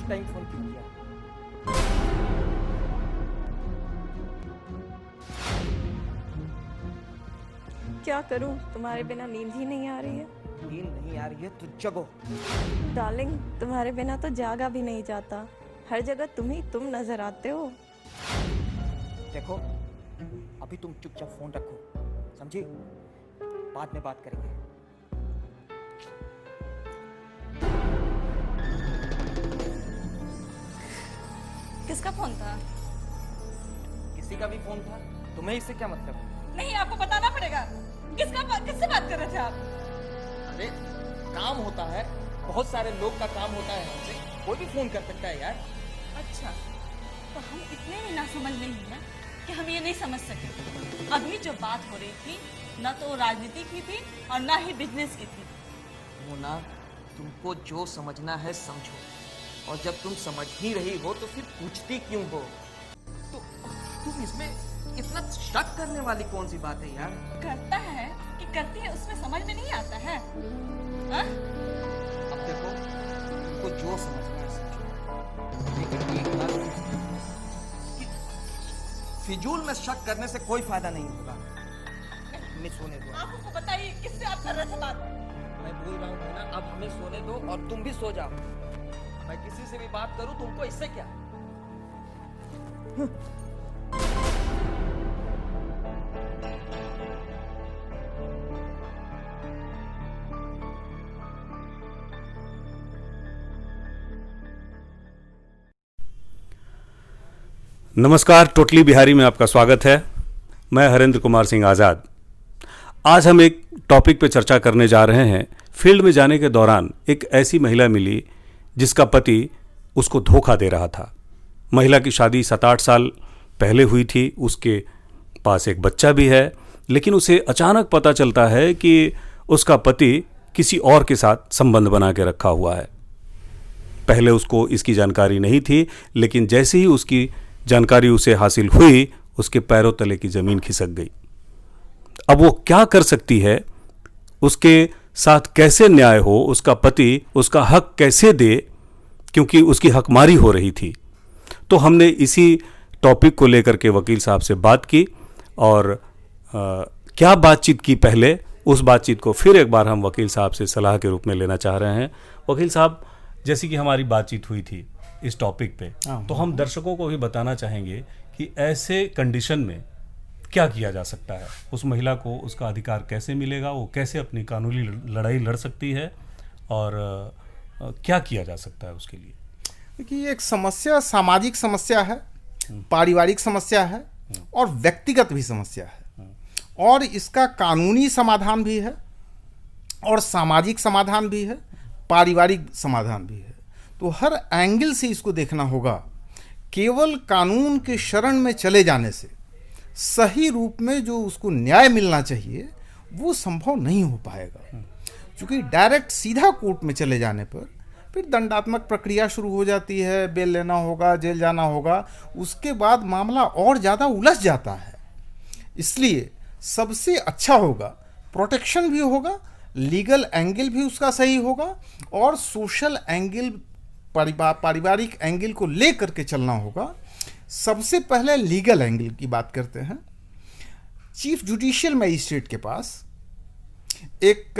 इस time phone क्यों किया? क्या करूं, तुम्हारे बिना नींद ही नहीं आ रही है। नींद नहीं आ रही है तो जगो। डार्लिंग, तुम्हारे बिना तो जागा भी नहीं जाता। हर जगह तुम नजर आते हो। देखो, अभी तुम चुपचाप फोन रखो, समझी? बाद में बात करेंगे। किसका फोन था? किसी का भी फोन था, तुम्हें इससे क्या मतलब? नहीं, आपको बताना पड़ेगा। किससे बात कर रहे थे आप? अरे काम होता है, बहुत सारे लोग का काम होता है, हमसे कोई भी फोन कर सकता है यार। अच्छा, तो हम इतने भी नासमझ नहीं है कि हम ये नहीं समझ सके। अभी जो बात हो रही थी ना तो राजनीति की थी और ना ही बिजनेस की थी। मोना, तुमको जो समझना है समझो, और जब तुम समझ ही रही हो तो फिर पूछती क्यों हो? तो तुम इसमें इतना शक करने वाली कौन सी बात है यार? करता है कि करती है, उसमें समझ में नहीं आता है। हा? अब देखो, तुमको जो समझना है समझो, लेकिन एक बात कि फिजूल में शक करने से कोई फायदा नहीं होगा। हमें सोने दो। आप उसको बताइए किससे आप कर रहे थे बात। मैं बोल रहा हूँ ना, अब हमें सोने दो और तुम भी सो जाओ। मैं किसी से भी बात करूं, तुमको इससे क्या? नमस्कार, टोटली बिहारी में आपका स्वागत है। मैं हरेंद्र कुमार सिंह आज़ाद। आज हम एक टॉपिक पे चर्चा करने जा रहे हैं। फील्ड में जाने के दौरान एक ऐसी महिला मिली जिसका पति उसको धोखा दे रहा था। महिला की शादी 7-8 साल पहले हुई थी, उसके पास एक बच्चा भी है, लेकिन उसे अचानक पता चलता है कि उसका पति किसी और के साथ संबंध बना के रखा हुआ है। पहले उसको इसकी जानकारी नहीं थी, लेकिन जैसे ही उसकी जानकारी उसे हासिल हुई, उसके पैरों तले की ज़मीन खिसक गई। अब वो क्या कर सकती है, उसके साथ कैसे न्याय हो, उसका पति उसका हक कैसे दे, क्योंकि उसकी हकमारी हो रही थी। तो हमने इसी टॉपिक को लेकर के वकील साहब से बात की और क्या बातचीत की पहले, उस बातचीत को फिर एक बार हम वकील साहब से सलाह के रूप में लेना चाह रहे हैं। वकील साहब, जैसी कि हमारी बातचीत हुई थी इस टॉपिक पे, तो हम दर्शकों को भी बताना चाहेंगे कि ऐसे कंडीशन में क्या किया जा सकता है। उस महिला को उसका अधिकार कैसे मिलेगा, वो कैसे अपनी कानूनी लड़ाई लड़ सकती है, और क्या किया जा सकता है उसके लिए। देखिए, ये एक समस्या सामाजिक समस्या है, पारिवारिक समस्या है और व्यक्तिगत भी समस्या है, और इसका कानूनी समाधान भी है और सामाजिक समाधान भी है, पारिवारिक समाधान भी है। तो हर एंगल से इसको देखना होगा। केवल कानून के शरण में चले जाने से सही रूप में जो उसको न्याय मिलना चाहिए वो संभव नहीं हो पाएगा, क्योंकि डायरेक्ट सीधा कोर्ट में चले जाने पर फिर दंडात्मक प्रक्रिया शुरू हो जाती है, बेल लेना होगा, जेल जाना होगा, उसके बाद मामला और ज़्यादा उलझ जाता है। इसलिए सबसे अच्छा होगा, प्रोटेक्शन भी होगा, लीगल एंगल भी उसका सही होगा और सोशल एंगल, पारिवारिक एंगल को लेकर के चलना होगा। सबसे पहले लीगल एंगल की बात करते हैं। चीफ जुडिशियल मजिस्ट्रेट के पास एक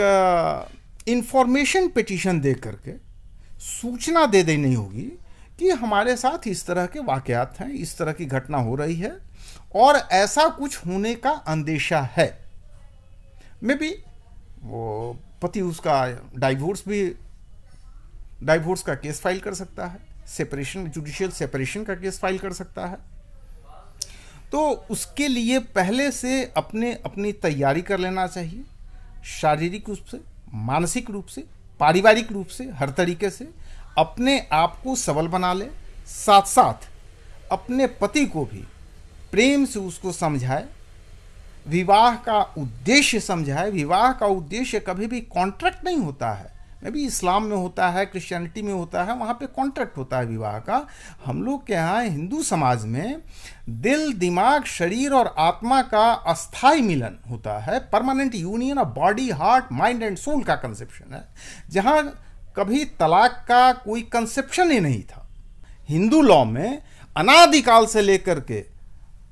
इंफॉर्मेशन पिटीशन दे करके सूचना दे देनी होगी कि हमारे साथ इस तरह के वाकयात हैं, इस तरह की घटना हो रही है और ऐसा कुछ होने का अंदेशा है। मे बी वो पति उसका डाइवोर्स का केस फाइल कर सकता है, सेपरेशन, जुडिशियल सेपरेशन का केस फाइल कर सकता है। तो उसके लिए पहले से अपनी तैयारी कर लेना चाहिए, शारीरिक रूप से, मानसिक रूप से, पारिवारिक रूप से, हर तरीके से अपने आप को सबल बना ले। साथ साथ अपने पति को भी प्रेम से उसको समझाए, विवाह का उद्देश्य समझाए। विवाह का उद्देश्य कभी भी कॉन्ट्रैक्ट नहीं होता है, मे भी इस्लाम में होता है, क्रिश्चियनिटी में होता है, वहाँ पे कॉन्ट्रैक्ट होता है विवाह का। हम लोग के यहाँ हिंदू समाज में दिल, दिमाग, शरीर और आत्मा का अस्थाई मिलन होता है, permanent union of body, heart, mind and soul का कंसेप्शन है, जहाँ कभी तलाक का कोई कंसेप्शन ही नहीं था। हिंदू लॉ में अनादिकाल से लेकर के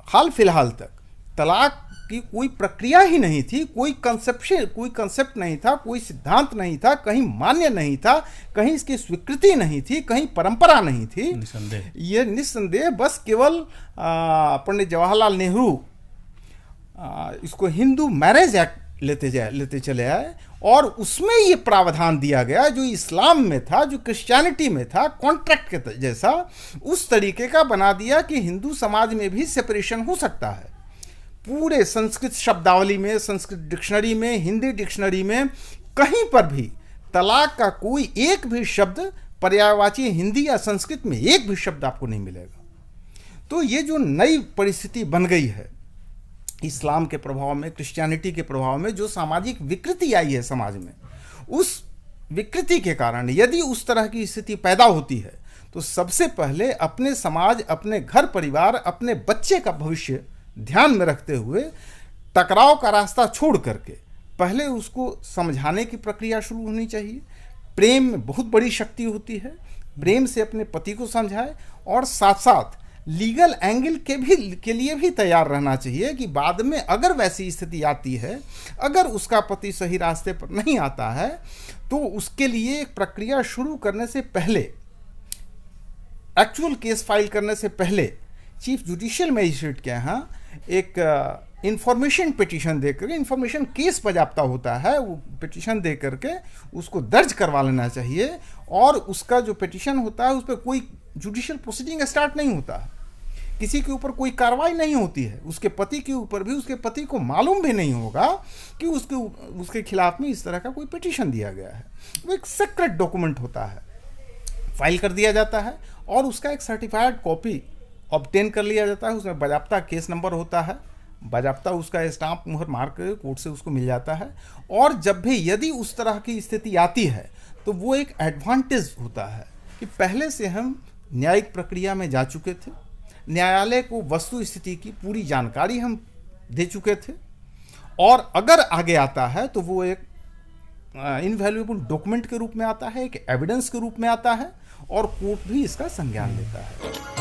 हाल फिलहाल तक तलाक की कोई प्रक्रिया ही नहीं थी, कोई कंसेप्ट नहीं था, कोई सिद्धांत नहीं था, कहीं मान्य नहीं था, कहीं इसकी स्वीकृति नहीं थी, कहीं परंपरा नहीं थी। निसंदेह ये निस्संदेह बस केवल पंडित जवाहरलाल नेहरू इसको हिंदू मैरिज एक्ट लेते चले आए और उसमें ये प्रावधान दिया गया जो इस्लाम में था, जो क्रिश्चियनिटी में था, कॉन्ट्रैक्ट के जैसा उस तरीके का बना दिया कि हिंदू समाज में भी सेपरेशन हो सकता है। पूरे संस्कृत शब्दावली में, संस्कृत डिक्शनरी में, हिंदी डिक्शनरी में कहीं पर भी तलाक का कोई एक भी शब्द पर्यायवाची हिंदी या संस्कृत में एक भी शब्द आपको नहीं मिलेगा। तो ये जो नई परिस्थिति बन गई है इस्लाम के प्रभाव में, क्रिश्चियनिटी के प्रभाव में, जो सामाजिक विकृति आई है समाज में, उस विकृति के कारण यदि उस तरह की स्थिति पैदा होती है तो सबसे पहले अपने समाज, अपने घर परिवार, अपने बच्चे का भविष्य ध्यान में रखते हुए टकराव का रास्ता छोड़ करके पहले उसको समझाने की प्रक्रिया शुरू होनी चाहिए। प्रेम में बहुत बड़ी शक्ति होती है, प्रेम से अपने पति को समझाए और साथ साथ लीगल एंगल के लिए भी तैयार रहना चाहिए कि बाद में अगर वैसी स्थिति आती है, अगर उसका पति सही रास्ते पर नहीं आता है तो उसके लिए एक प्रक्रिया शुरू करने से पहले, एक्चुअल केस फाइल करने से पहले चीफ जुडिशियल मजिस्ट्रेट के यहाँ एक इंफॉर्मेशन पिटीशन देकर, इंफॉर्मेशन केस बाज़ाब्ता होता है, वो पिटीशन दे करके उसको दर्ज करवा लेना चाहिए और उसका जो पिटीशन होता है उस पर कोई जुडिशियल प्रोसीडिंग स्टार्ट नहीं होता है, किसी के ऊपर कोई कार्रवाई नहीं होती है, उसके पति के ऊपर भी, उसके पति को मालूम भी नहीं होगा कि उसके खिलाफ में इस तरह का कोई पिटीशन दिया गया है। वो एक सीक्रेट डॉक्यूमेंट होता है, फाइल कर दिया जाता है और उसका एक सर्टिफाइड कॉपी ऑब्टेन कर लिया जाता है। उसमें बाजाप्ता केस नंबर होता है, बाजाप्ता उसका स्टाम्प मुहर मार कर कोर्ट से उसको मिल जाता है और जब भी यदि उस तरह की स्थिति आती है तो वो एक एडवांटेज होता है कि पहले से हम न्यायिक प्रक्रिया में जा चुके थे, न्यायालय को वस्तु स्थिति की पूरी जानकारी हम दे चुके थे और अगर आगे आता है तो वो एक इनवैल्यूएबल डॉक्यूमेंट के रूप में आता है, एक एविडेंस के रूप में आता है और कोर्ट भी इसका संज्ञान लेता है।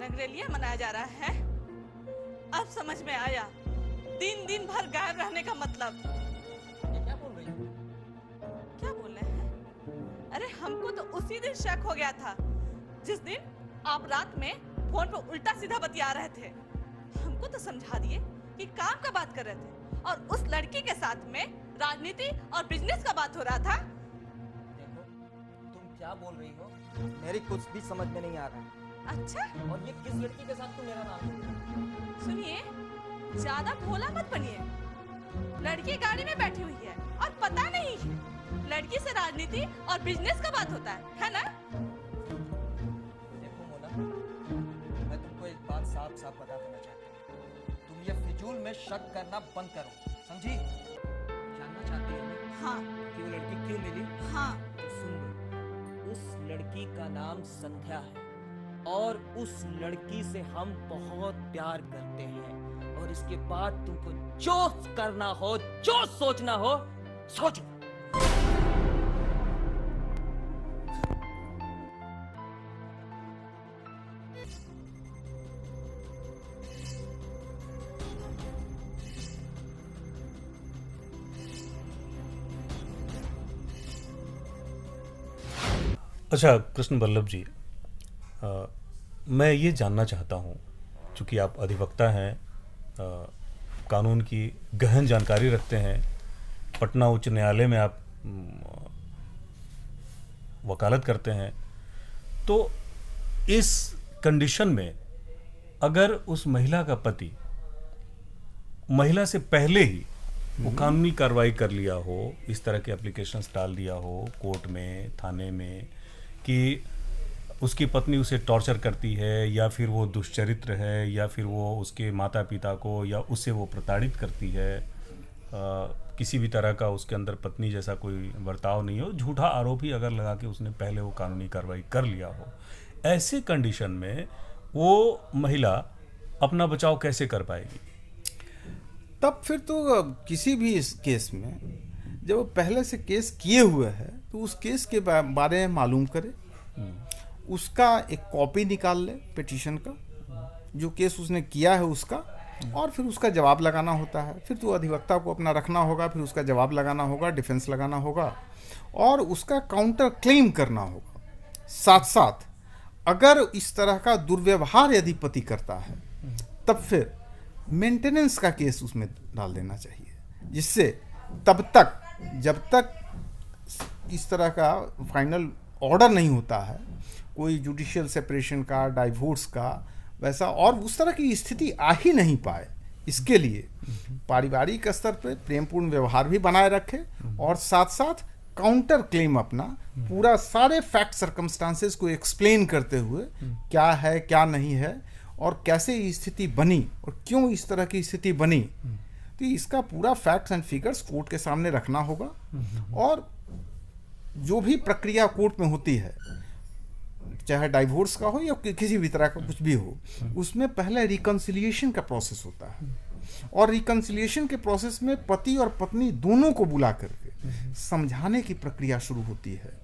रंगरेलिया मनाया जा रहा है। अब समझ में आया दिन दिन भर गायब रहने का मतलब। ये क्या बोल रही हो? क्या बोल रहे हैं? अरे हमको तो उसी दिन शक हो गया था जिस दिन आप रात में फोन पर उल्टा सीधा बतिया रहे थे। हमको तो समझा दिए कि काम का बात कर रहे थे और उस लड़की के साथ में राजनीति और बिजनेस का बात हो रहा था। देखो, तुम क्या बोल रही हो? मेरी कुछ भी समझ में नहीं आ रहा है। अच्छा, और ये किस लड़की के साथ तुम मेरा नाम ले रही हो? सुनिए, ज्यादा भोला मत बनिए। लड़की गाड़ी में बैठी हुई है और पता नहीं लड़की से राजनीति और बिजनेस का बात होता है ना? देखो मोना, मैं तुमको एक बात साफ साफ बता देना चाहता हूँ। तुम ये फिजूल में शक करना बंद करो, समझी? जानना चाहती हो ना हाँ कि वो लड़की क्यों मिली? हाँ। तो सुन लो, उस लड़की का नाम संध्या है और उस लड़की से हम बहुत प्यार करते हैं और इसके बाद तुमको जो करना हो, जो सोचना हो, सोचो। अच्छा कृष्ण बल्लभ जी, मैं ये जानना चाहता हूँ, चूँकि आप अधिवक्ता हैं, कानून की गहन जानकारी रखते हैं, पटना उच्च न्यायालय में आप वकालत करते हैं। तो इस कंडीशन में अगर उस महिला का पति महिला से पहले ही वो कानूनी कार्रवाई कर लिया हो, इस तरह के एप्लीकेशंस डाल दिया हो कोर्ट में, थाने में, कि उसकी पत्नी उसे टॉर्चर करती है, या फिर वो दुष्चरित्र है, या फिर वो उसके माता पिता को या उससे वो प्रताड़ित करती है, किसी भी तरह का उसके अंदर पत्नी जैसा कोई बर्ताव नहीं हो, झूठा आरोप ही अगर लगा के उसने पहले वो कानूनी कार्रवाई कर लिया हो, ऐसे कंडीशन में वो महिला अपना बचाव कैसे कर पाएगी? तब फिर तो किसी भी इस केस में जब वो पहले से केस किए हुए है तो उस केस के बारे में मालूम करे, उसका एक कॉपी निकाल ले पिटीशन का, जो केस उसने किया है उसका, और फिर उसका जवाब लगाना होता है। फिर तो अधिवक्ता को अपना रखना होगा, फिर उसका जवाब लगाना होगा, डिफेंस लगाना होगा और उसका काउंटर क्लेम करना होगा। साथ साथ अगर इस तरह का दुर्व्यवहार यदि पति करता है तब फिर मेंटेनेंस का केस उसमें डाल देना चाहिए, जिससे तब तक जब तक इस तरह का फाइनल ऑर्डर नहीं होता है, कोई जुडिशियल सेपरेशन का, डाइवोर्स का वैसा और उस तरह की स्थिति आ ही नहीं पाए, इसके लिए पारिवारिक स्तर पर प्रेमपूर्ण व्यवहार भी बनाए रखे और साथ साथ काउंटर क्लेम अपना पूरा सारे फैक्ट सर्कमस्टांसेस को एक्सप्लेन करते हुए क्या है क्या नहीं है और कैसे ये स्थिति बनी और क्यों इस तरह की स्थिति बनी, तो इसका पूरा फैक्ट्स एंड फिगर्स कोर्ट के सामने रखना होगा। और जो भी प्रक्रिया कोर्ट में होती है, चाहे डाइवोर्स का हो या किसी भी तरह का कुछ भी हो, उसमें पहले रिकंसिलिएशन का प्रोसेस होता है और रिकंसिलिएशन के प्रोसेस में पति और पत्नी दोनों को बुला करके समझाने की प्रक्रिया शुरू होती है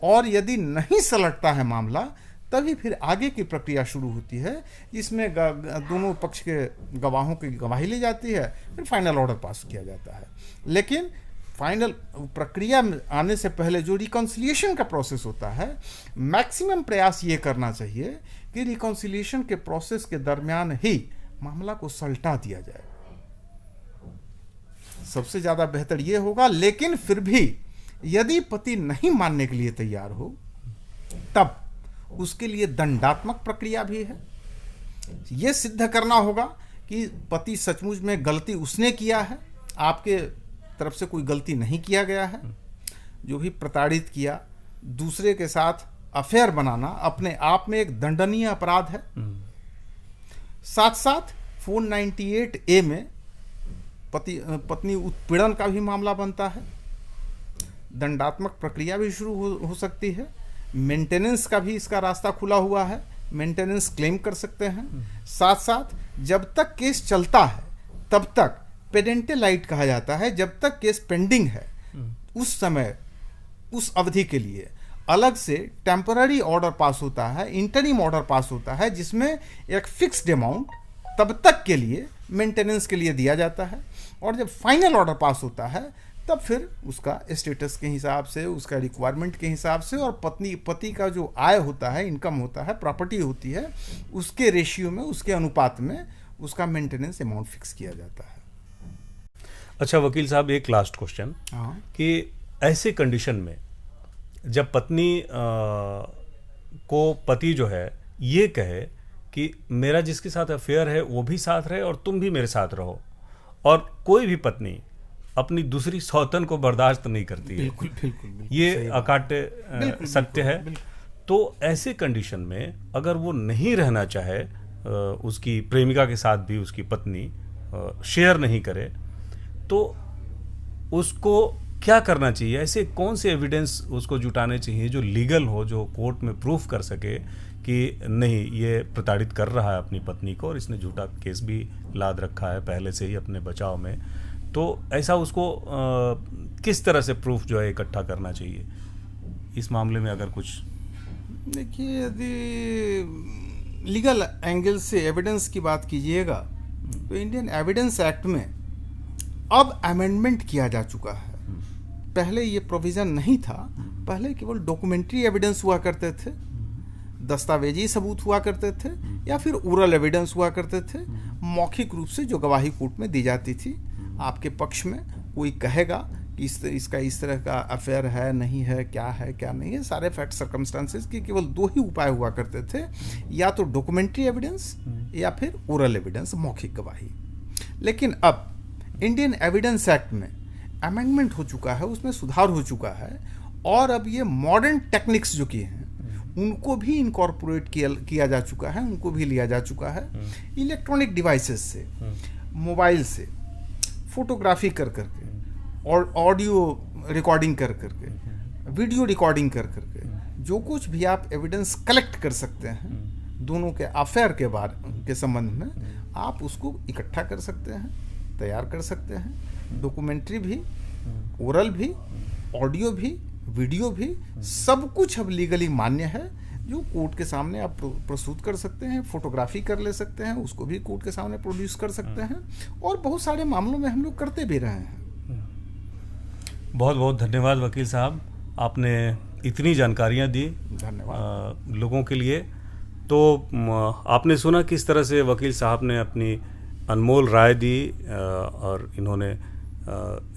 और यदि नहीं सलटता है मामला तभी फिर आगे की प्रक्रिया शुरू होती है, जिसमें दोनों पक्ष के गवाहों की गवाही ली जाती है, फिर फाइनल ऑर्डर पास किया जाता है। लेकिन फाइनल प्रक्रिया में आने से पहले जो रिकंसिलिएशन का प्रोसेस होता है, मैक्सिमम प्रयास ये करना चाहिए कि रिकंसिलिएशन के प्रोसेस के दरमियान ही मामला को सलटा दिया जाए, सबसे ज़्यादा बेहतर ये होगा। लेकिन फिर भी यदि पति नहीं मानने के लिए तैयार हो तब उसके लिए दंडात्मक प्रक्रिया भी है। यह सिद्ध करना होगा कि पति सचमुच में गलती उसने किया है, आपके तरफ से कोई गलती नहीं किया गया है। जो भी प्रताड़ित किया, दूसरे के साथ अफेयर बनाना अपने आप में एक दंडनीय अपराध है। साथ साथ 498A में पत्नी उत्पीड़न का भी मामला बनता है, दंडात्मक प्रक्रिया भी शुरू हो सकती है। मेंटेनेंस का भी इसका रास्ता खुला हुआ है, मेंटेनेंस क्लेम कर सकते हैं। साथ साथ जब तक केस चलता है तब तक पेडेंटल राइट कहा जाता है, जब तक केस पेंडिंग है उस समय उस अवधि के लिए अलग से टेम्पररी ऑर्डर पास होता है, इंटरिम ऑर्डर पास होता है, जिसमें एक फिक्स्ड अमाउंट तब तक के लिए मेंटेनेंस के लिए दिया जाता है। और जब फाइनल ऑर्डर पास होता है तब फिर उसका स्टेटस के हिसाब से, उसका रिक्वायरमेंट के हिसाब से और पति का जो आय होता है, इनकम होता है, प्रॉपर्टी होती है, उसके रेशियो में, उसके अनुपात में उसका मेंटेनेंस अमाउंट फिक्स किया जाता है। अच्छा वकील साहब, एक लास्ट क्वेश्चन कि ऐसे कंडीशन में जब पत्नी को पति जो है ये कहे कि मेरा जिसके साथ अफेयर है वो भी साथ रहे और तुम भी मेरे साथ रहो, और कोई भी पत्नी अपनी दूसरी सौतन को बर्दाश्त नहीं करती है, बिल्कुल बिल्कुल, बिल्कुल ये अकाट्य सत्य है। तो ऐसे कंडीशन में अगर वो नहीं रहना चाहे, उसकी प्रेमिका के साथ भी उसकी पत्नी शेयर नहीं करे, तो उसको क्या करना चाहिए? ऐसे कौन से एविडेंस उसको जुटाने चाहिए जो लीगल हो, जो कोर्ट में प्रूफ कर सके कि नहीं ये प्रताड़ित कर रहा है अपनी पत्नी को और इसने झूठा केस भी लाद रखा है पहले से ही अपने बचाव में? तो ऐसा उसको किस तरह से प्रूफ जो है इकट्ठा करना चाहिए इस मामले में? अगर कुछ देखिए, यदि लीगल एंगल से एविडेंस की बात कीजिएगा तो इंडियन एविडेंस एक्ट में अब अमेंडमेंट किया जा चुका है। पहले ये प्रोविज़न नहीं था, पहले केवल डॉक्यूमेंट्री एविडेंस हुआ करते थे, दस्तावेजी सबूत हुआ करते थे या फिर ओरल एविडेंस हुआ करते थे, मौखिक रूप से जो गवाही कोर्ट में दी जाती थी। आपके पक्ष में कोई कहेगा कि इसका इस तरह का अफेयर है नहीं है, क्या नहीं है, सारे फैक्ट सर्कमस्टांसेस की केवल 2 ही उपाय हुआ करते थे, या तो डॉक्यूमेंट्री एविडेंस या फिर ओरल एविडेंस, मौखिक गवाही। लेकिन अब इंडियन एविडेंस एक्ट में अमेंडमेंट हो चुका है, उसमें सुधार हो चुका है, और अब ये मॉडर्न टेक्निक्स जो की हैं उनको भी इनकॉर्पोरेट किया जा चुका है, उनको भी लिया जा चुका है। इलेक्ट्रॉनिक डिवाइसेस से, मोबाइल से फोटोग्राफी कर करके और ऑडियो रिकॉर्डिंग कर करके, वीडियो रिकॉर्डिंग कर करके, जो कुछ भी आप एविडेंस कलेक्ट कर सकते हैं दोनों के अफेयर के संबंध में, आप उसको इकट्ठा कर सकते हैं, तैयार कर सकते हैं। डॉक्यूमेंट्री भी, ओरल भी, ऑडियो भी, वीडियो भी, सब कुछ अब लीगली मान्य है, जो कोर्ट के सामने आप प्रस्तुत कर सकते हैं। फोटोग्राफी कर ले सकते हैं, उसको भी कोर्ट के सामने प्रोड्यूस कर सकते हैं, और बहुत सारे मामलों में हम लोग करते भी रहे हैं। बहुत बहुत धन्यवाद वकील साहब, आपने इतनी जानकारियां दी धन्यवाद लोगों के लिए। तो आपने सुना किस तरह से वकील साहब ने अपनी अनमोल राय दी और इन्होंने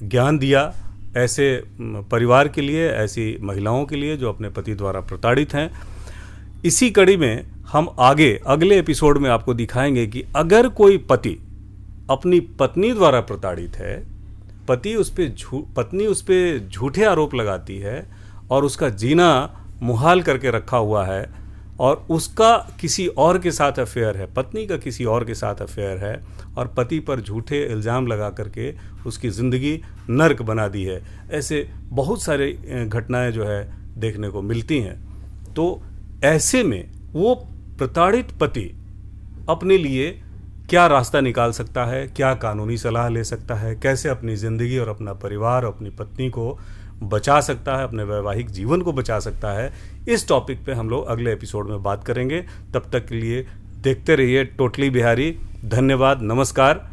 ज्ञान दिया ऐसे परिवार के लिए, ऐसी महिलाओं के लिए जो अपने पति द्वारा प्रताड़ित हैं। इसी कड़ी में हम अगले एपिसोड में आपको दिखाएंगे कि अगर कोई पति अपनी पत्नी द्वारा प्रताड़ित है, पत्नी उस पे झूठे आरोप लगाती है और उसका जीना मुहाल करके रखा हुआ है, और उसका किसी और के साथ अफेयर है, पत्नी का किसी और के साथ अफेयर है, और पति पर झूठे इल्ज़ाम लगा करके उसकी ज़िंदगी नर्क बना दी है। ऐसे बहुत सारे घटनाएं जो है देखने को मिलती हैं। तो ऐसे में वो प्रताड़ित पति अपने लिए क्या रास्ता निकाल सकता है, क्या कानूनी सलाह ले सकता है, कैसे अपनी ज़िंदगी और अपना परिवार और अपनी पत्नी को बचा सकता है, अपने वैवाहिक जीवन को बचा सकता है, इस टॉपिक पे हम लोग अगले एपिसोड में बात करेंगे। तब तक के लिए देखते रहिए टोटली बिहारी। धन्यवाद, नमस्कार।